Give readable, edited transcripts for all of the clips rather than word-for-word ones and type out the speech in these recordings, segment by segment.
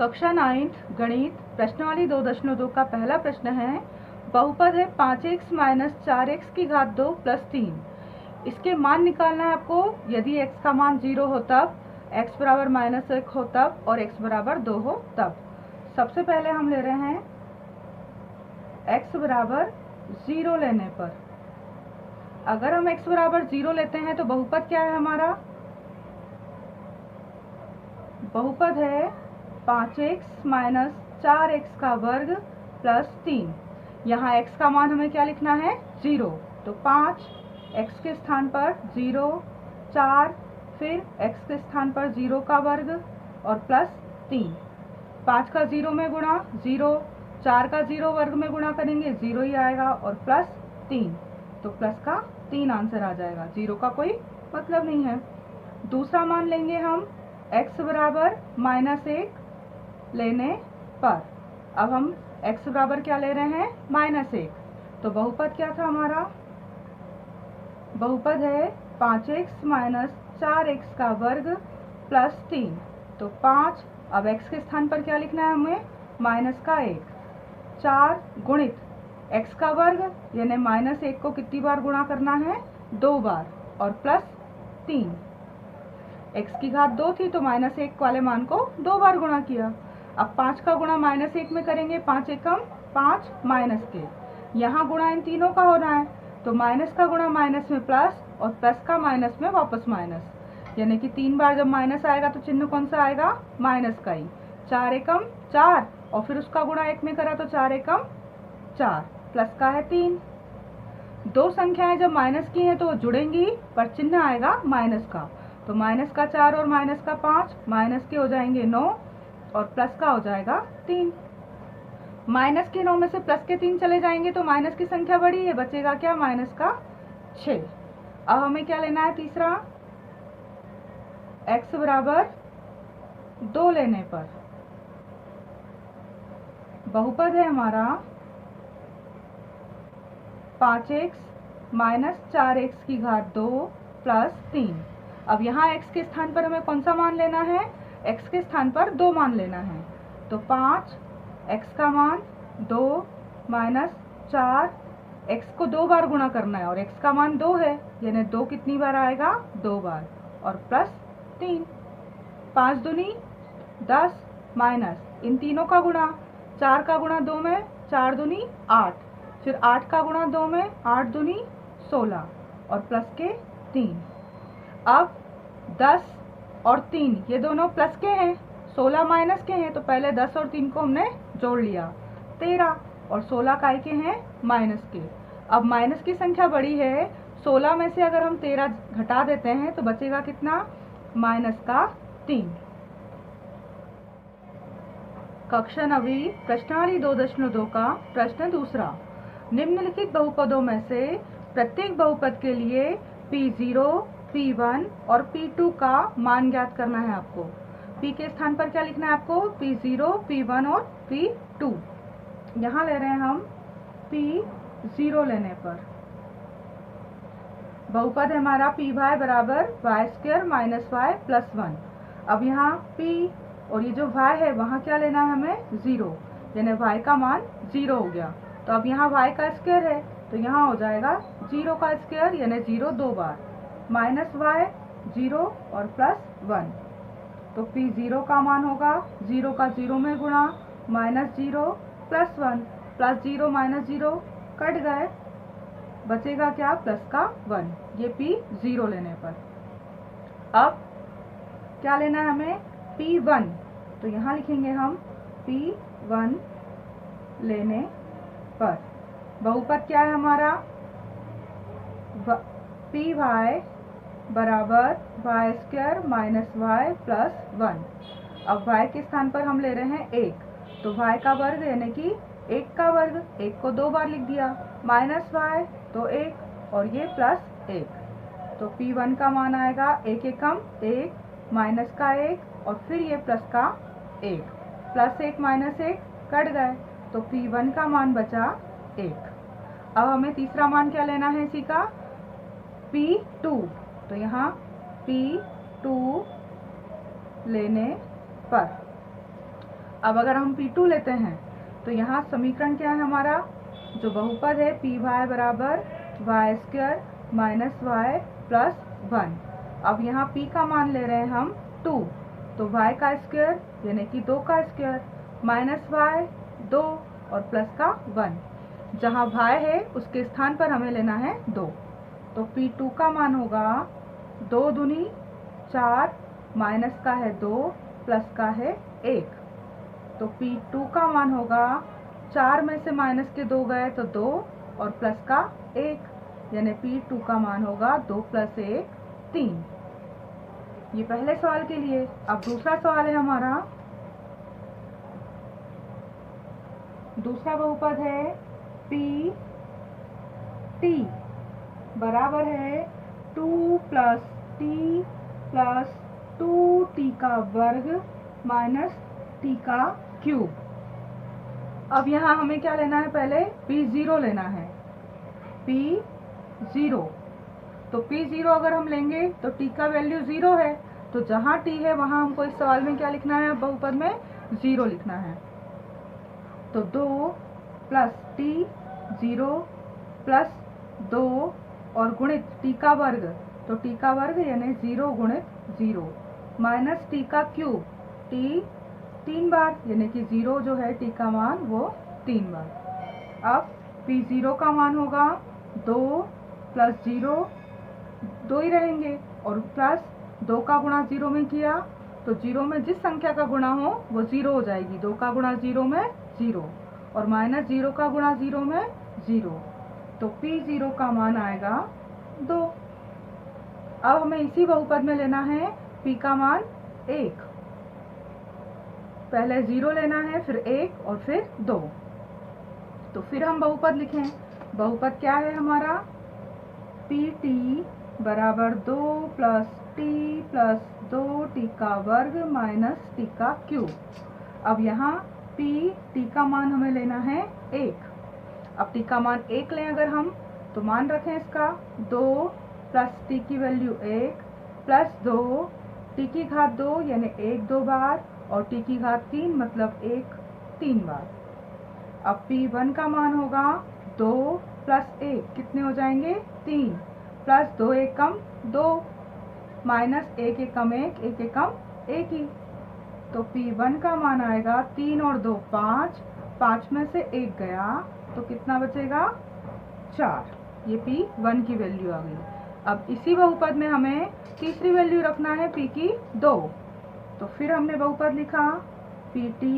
कक्षा 9th गणित प्रश्नावली 2.2 का पहला प्रश्न है। बहुपद है 5x माइनस 4x की घात 2 प्लस 3। इसके मान निकालना है आपको। यदि x का मान 0 हो तब, x बराबर -1 हो तब और x बराबर 2 हो तब। सबसे पहले हम ले रहे हैं x बराबर 0 लेने पर। अगर हम x बराबर 0 लेते हैं तो बहुपद क्या है हमारा? बहुपद है 5x माइनस 4x का वर्ग प्लस 3। यहाँ x का मान हमें क्या लिखना है? 0। तो 5 x के स्थान पर 0, 4 फिर x के स्थान पर 0 का वर्ग और प्लस 3। 5 का 0 में गुणा 0, 4 का 0 वर्ग में गुणा करेंगे 0 ही आएगा और प्लस 3। तो प्लस का 3 आंसर आ जाएगा। 0 का कोई मतलब नहीं है। दूसरा मान लेंगे हम x बराबर -1 लेने पर। अब हम x बराबर क्या ले रहे हैं? -1। तो बहुपद क्या था हमारा? बहुपद है 5x माइनस 4x का वर्ग प्लस 3। तो 5, अब x के स्थान पर क्या लिखना है हमें? -1। 4 गुणित x का वर्ग यानी -1 को कितनी बार गुणा करना है? 2 बार और प्लस 3। x की घात 2 थी तो -1 वाले मान को 2 बार गुणा किया। अब 5 का गुणा -1 में करेंगे, 5 एकम 5 माइनस के। यहाँ गुणा इन तीनों का हो रहा है तो माइनस का गुणा माइनस में प्लस और प्लस का माइनस में वापस माइनस, यानी कि 3 बार जब माइनस आएगा तो चिन्ह कौन सा आएगा? माइनस का ही। 4 एकम 4 और फिर उसका गुणा 1 में करा तो 4 एकम 4, प्लस का है 3। दो संख्याएं जब माइनस की हैं तो वो जुड़ेंगी पर चिन्ह आएगा माइनस का। तो माइनस का 4 और माइनस का 5, माइनस के हो जाएंगे 9 और प्लस का हो जाएगा 3। माइनस के 9 में से प्लस के 3 चले जाएंगे तो माइनस की संख्या बड़ी है, बचेगा क्या? माइनस का 6। अब हमें क्या लेना है? तीसरा, x बराबर 2 लेने पर। बहुपद है हमारा 5x माइनस 4x की घात 2 प्लस 3। अब यहाँ x के स्थान पर हमें कौन सा मान लेना है? x के स्थान पर 2 मान लेना है। तो 5 x का मान 2 माइनस 4, x को 2 बार गुणा करना है और x का मान 2 है, यानी 2 कितनी बार आएगा? 2 बार और प्लस 3। 5 दूनी 10 माइनस इन तीनों का गुणा, 4 का गुणा 2 में 4 दूनी 8, फिर 8 का गुणा 2 में 8 दूनी 16 और प्लस के 3। अब 10 और 3 ये दोनों प्लस के हैं, 16 माइनस के हैं, तो पहले 10 और 3 को हमने जोड़ लिया, 13 और 16 काय के हैं? माइनस के। अब माइनस की संख्या बड़ी है, 16 में से अगर हम 13 घटा देते हैं तो बचेगा कितना? माइनस का 3। कक्षा 9वीं प्रश्नावली 2.2 का प्रश्न दूसरा। निम्नलिखित बहुपदों में से प्रत्येक बहुपद के लिए P0, P1 और P2 का मान ज्ञात करना है आपको। P के स्थान पर क्या लिखना है आपको? P0, P1 और P2। यहाँ ले रहे हैं हम P0 लेने पर। बहुपद है हमारा Py बराबर y² माइनस y प्लस 1। अब यहाँ P और ये जो y है वहाँ क्या लेना है हमें? 0, यानी y का मान 0 हो गया। तो अब यहाँ y का स्क्वायर है तो यहाँ हो जाएगा 0 का स्क्वायर, यानी 0 2 बार, माइनस y 0 और प्लस 1। तो P0 का मान होगा 0 का 0 में गुणा -0 प्लस 1, प्लस 0 माइनस 0 कट गए, बचेगा क्या? प्लस का 1। ये P0 लेने पर। अब क्या लेना है हमें? P1। तो यहाँ लिखेंगे हम P1 लेने पर। बहुपद क्या है हमारा? Py बराबर y² माइनस y प्लस 1। अब y के स्थान पर हम ले रहे हैं 1, तो y का वर्ग यानी कि 1 का वर्ग, 1 को 2 बार लिख दिया, माइनस y तो 1 और ये प्लस 1। तो P1 का मान आएगा 1 एकम 1 माइनस का 1 और फिर ये प्लस का 1, प्लस 1 माइनस 1 कट गए, तो P1 का मान बचा 1। अब हमें तीसरा मान क्या लेना है इसी का? P2। तो यहाँ P2 लेने पर अब अगर हम P2 लेते हैं तो यहाँ समीकरण क्या है हमारा, जो बहुपद है पी वाई बराबर Y square minus Y plus 1। अब यहाँ P का मान ले रहे हैं हम 2, तो y का स्क्वायर यानी कि 2 का स्क्वायर माइनस वाई 2 और प्लस का 1। जहाँ y है उसके स्थान पर हमें लेना है 2, तो P2 का मान होगा 2 दूनी 4, माइनस का है 2 प्लस का है 1। तो P2 का मान होगा 4 में से माइनस के 2 गए तो 2 और प्लस का 1, यानी P2 का मान होगा 2 प्लस 1 3। ये पहले सवाल के लिए। अब दूसरा सवाल है हमारा, दूसरा बहुपद है पी टी बराबर है 2 प्लस टी प्लस 2t का वर्ग माइनस t का क्यूब। अब यहाँ हमें क्या लेना है, पहले P0 लेना है, P0। तो P0 अगर हम लेंगे तो t का वैल्यू 0 है, तो जहाँ t है वहाँ हमको इस सवाल में क्या लिखना है, बहुपद में 0 लिखना है। तो 2 प्लस t 0 प्लस 2 और गुणित t का वर्ग, तो t का वर्ग यानी 0 गुणित 0 माइनस t का क्यूब, t 3 बार यानी कि 0 जो है t का मान वो 3 बार। अब P0 का मान होगा 2 प्लस 0, 2 ही रहेंगे, और प्लस 2 का गुणा 0 में किया तो 0 में जिस संख्या का गुणा हो वो 0 हो जाएगी। 2 का गुणा 0 में 0 और माइनस 0 का गुणा 0 में 0, तो P0 का मान आएगा 2। अब हमें इसी बहुपद में लेना है P का मान 1। पहले 0 लेना है, फिर 1 और फिर 2। तो फिर हम बहुपद लिखें। बहुपद क्या है हमारा, PT बराबर 2 प्लस t प्लस 2t का वर्ग माइनस t का क्यूब। अब यहाँ t का मान हमें लेना है 1। अब t का मान 1 लें अगर हम, तो मान रखें इसका 2 प्लस t की वैल्यू 1 प्लस 2 t की घात 2 यानी 1 2 बार और t की घात 3 मतलब 1 3 बार। अब P1 का मान होगा 2 प्लस 1 कितने हो जाएंगे 3 प्लस 2 1 कम 2 माइनस 1 1 कम 1 1 1 कम 1 ही। तो P1 का मान आएगा 3 और 2 5, 5 में से 1 गया तो कितना बचेगा 4। ये P1 की वैल्यू आ गई। अब इसी बहुपद में हमें तीसरी वैल्यू रखना है P की 2। तो फिर हमने बहुपद लिखा PT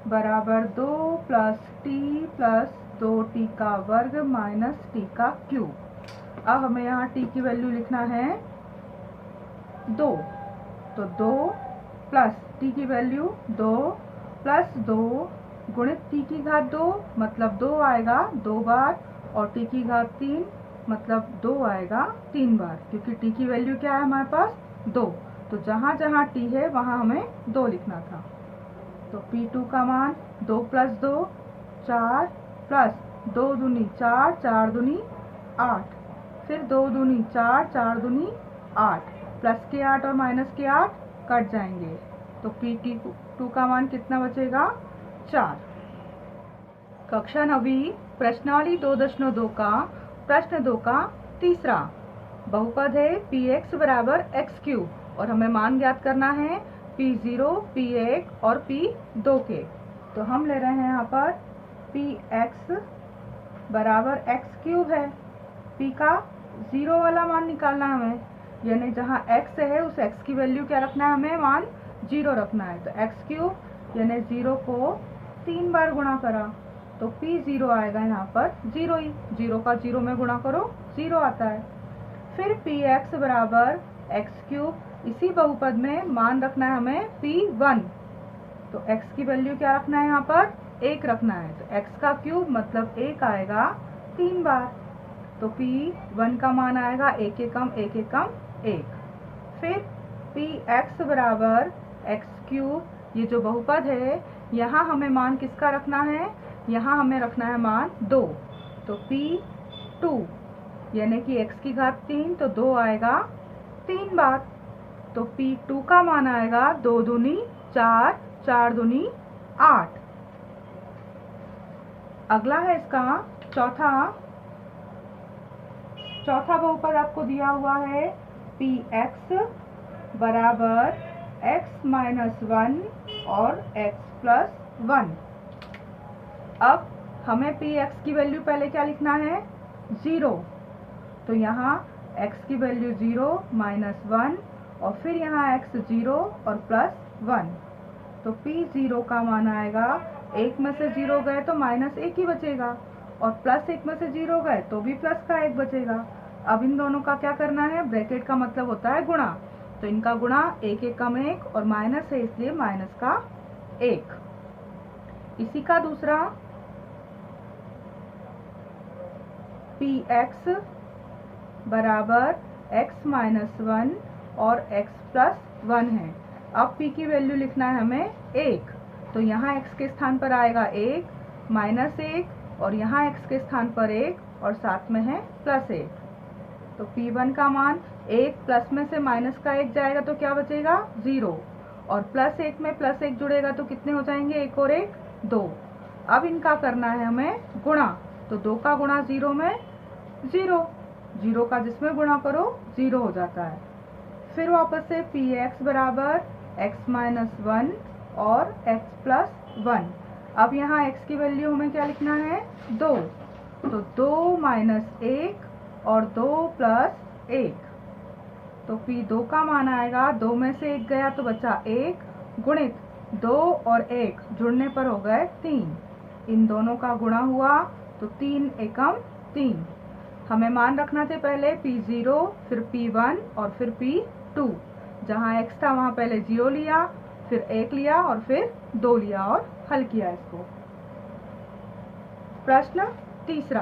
बराबर 2 प्लस t प्लस 2t का वर्ग माइनस t का क्यूब। अब हमें यहाँ t की वैल्यू लिखना है 2, तो 2 प्लस t की वैल्यू 2 प्लस 2 गुणित t की घात 2 मतलब 2 आएगा 2 बार और t की घात 3 मतलब 2 आएगा 3 बार, क्योंकि t की वैल्यू क्या है हमारे पास 2, तो जहाँ जहाँ t है वहाँ हमें 2 लिखना था। तो P2 का मान 2 प्लस 2 4 प्लस 2 दूनी 4 4 दूनी 8, फिर 2 दूनी 4 4 दूनी 8, प्लस के 8 और माइनस के 8 कट जाएंगे, तो P2 का मान कितना बचेगा 4। कक्षा 9वीं प्रश्नावली 2.2 का प्रश्न 2 का तीसरा बहुपद है Px बराबर x क्यूब और हमें मान ज्ञात करना है P0, P1 और P2 के। तो हम ले रहे हैं यहाँ पर Px बराबर x क्यूब है, P का 0 वाला मान निकालना है हमें, यानी जहाँ x है उस x की वैल्यू क्या रखना है हमें, मान 0 रखना है। तो x क्यूब यानी 0 को 3 बार गुणा करा तो P0 आएगा यहाँ पर 0 ही, 0 का 0 में गुणा करो 0 आता है। फिर Px बराबर x क्यूब, इसी बहुपद में मान रखना है हमें P1, तो x की वैल्यू क्या रखना है यहाँ पर 1 रखना है, तो x का क्यूब मतलब 1 आएगा 3 बार, तो P1 का मान आएगा 1 1 कम 1 1 कम 1। फिर Px बराबर x क्यूब, ये जो बहुपद है यहाँ हमें मान किसका रखना है, यहाँ हमें रखना है मान 2, तो P2 यानी कि x की घात 3 तो 2 आएगा 3 बार, तो P2 का मान आएगा 2 दूनी 4 4 दूनी 8। अगला है इसका चौथा बहुपद आपको दिया हुआ है पी एक्स बराबर x माइनस 1 और x प्लस 1। अब हमें पी एक्स की वैल्यू पहले क्या लिखना है, 0। तो यहाँ x की वैल्यू 0 माइनस 1 और फिर यहाँ x 0 और प्लस 1। तो p 0 का मान आएगा, 1 में से 0 गए तो माइनस 1 ही बचेगा और प्लस 1 में से 0 गए तो भी प्लस का 1 बचेगा। अब इन दोनों का क्या करना है, ब्रैकेट का मतलब होता है गुणा, तो इनका गुणा 1 1 कम 1 और माइनस है इसलिए माइनस का 1। इसी का दूसरा पी एक्स बराबर x माइनस 1 और x प्लस 1 है। अब p की वैल्यू लिखना है हमें 1, तो यहाँ x के स्थान पर आएगा 1 माइनस 1 और यहाँ x के स्थान पर 1 और साथ में है प्लस 1। तो p1 का मान 1 प्लस में से माइनस का 1 जाएगा तो क्या बचेगा, 0 और प्लस 1 में प्लस 1 जुड़ेगा तो कितने हो जाएंगे, 1 और 1 2। अब इनका करना है हमें गुणा, तो 2 का गुणा 0 में 0, 0 का जिसमें गुणा करो 0 हो जाता है। फिर वापस से पी एक्स बराबर x माइनस 1 और x प्लस 1। अब यहाँ x की वैल्यू हमें क्या लिखना है, 2। तो 2 माइनस 1 और 2 प्लस 1। तो p2 का मान आएगा, 2 में से 1 गया तो बचा 1 गुणित 2 और 1 जुड़ने पर हो गए 3। इन दोनों का गुणा हुआ तो 3 एकम 3। हमें मान रखना थे पहले p0 फिर p1 और फिर p2। जहाँ x था वहाँ पहले 0 लिया, फिर 1 लिया और फिर 2 लिया और हल किया इसको। प्रश्न तीसरा,